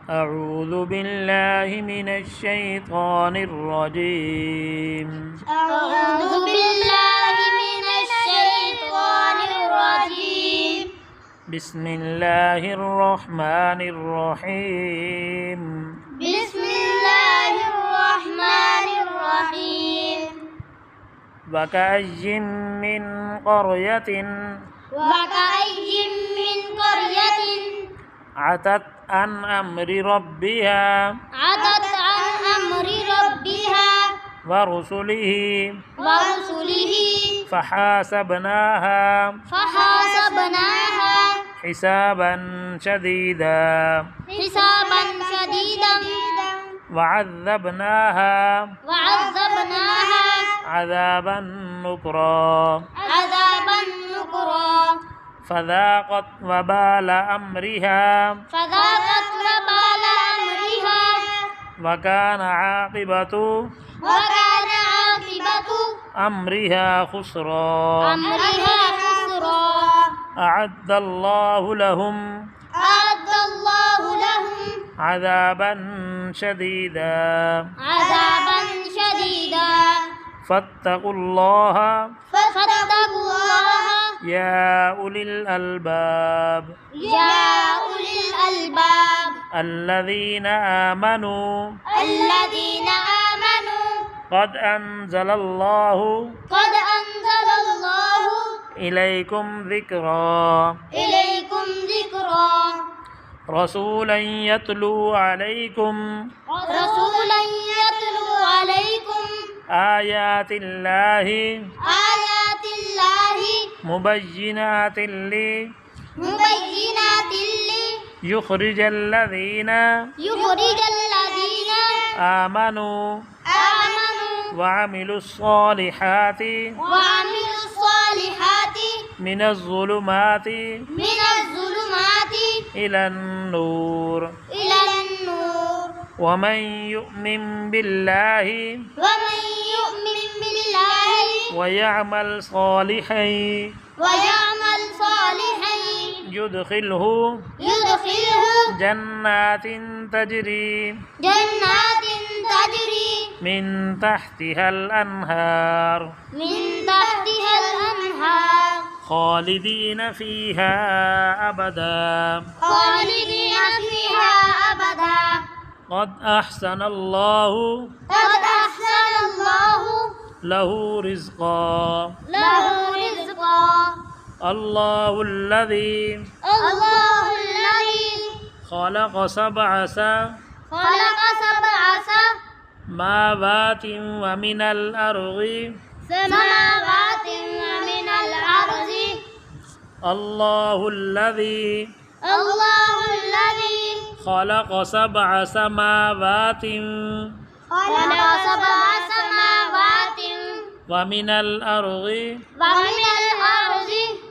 أعوذ بالله من الشيطان الرجيم. أعوذ بالله من الشيطان الرجيم. بسم الله الرحمن الرحيم. بسم الله الرحمن الرحيم. وكأي من قرية وكأي من قرية عتت عن أمر ربها عتت عن أمر ربها ورسله فحاسبناها حسابا شديدا وعذبناها عذابا نكرا فذاقت وبال أمرها وكان عاقبة أمرها خسرا. أعد الله لهم عذابا شديدا فاتقوا الله يا أولي الألباب الذين آمنوا قد أنزل الله إليكم ذكرا رسولا يتلو عليكم آيات الله مبينات يخرج الذين آمنوا وعملوا الصالحات من الظلمات إلى النور. ومن يؤمن بالله ويعمل صالحا يدخله جنات تجري من تحتها الأنهار خالدين فيها أبدا قد أحسن الله له رزقا. الله الذي خلق سبع سماوات ومن الأرض الله الذي خلق سبع سماوات ومن الأرض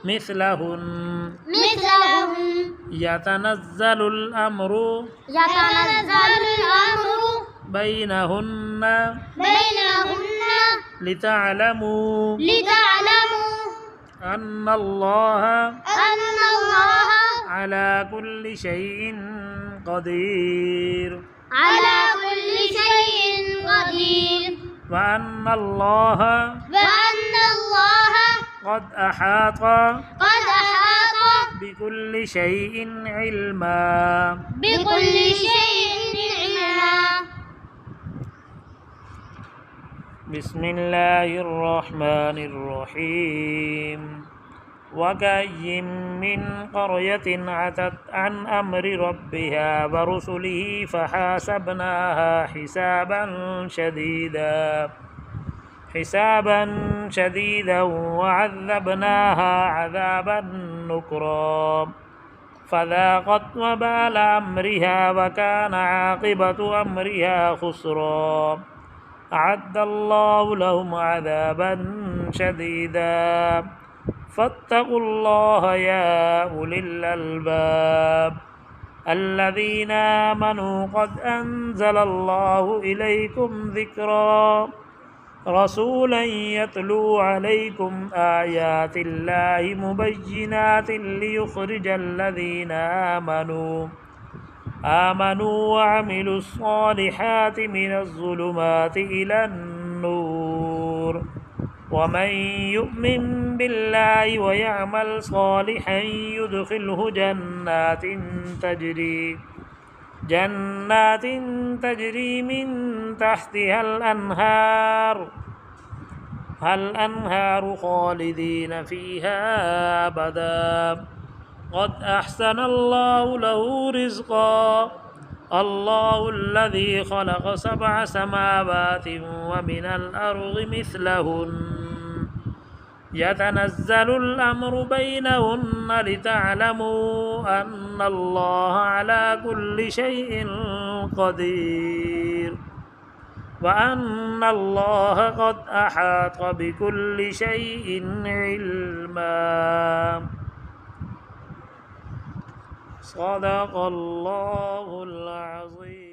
مثلهن يتنزل الأمر بينهن لتعلموا أن الله على كل شيء قدير وأن الله قد أحاط بكل شيء علما. بسم الله الرحمن الرحيم. وكأي من قرية عتت عن أمر ربها ورسله فحاسبناها حسابا شديدا وعذبناها عذابا نكرا فذاقت وبال أمرها وكان عاقبة أمرها خسرا. أعد الله لهم عذابا شديدا فاتقوا الله يا أولي الألباب الذين آمنوا قد أنزل الله إليكم ذكرا رسولا يتلو عليكم آيات الله مبينات ليخرج الذين آمنوا آمنوا وعملوا الصالحات من الظلمات إلى النور ومن يؤمن بالله ويعمل صالحا يدخله جنات تجري من تحتها الأنهار خالدين فيها أبدا قد أحسن الله له رزقا الله الذي خلق 7 سماوات ومن الأرض مثلهن يتنزل الأمر بينهن لتعلموا أن الله على كل شيء قدير وأن الله قد أحاط بكل شيء علما صدق الله العظيم.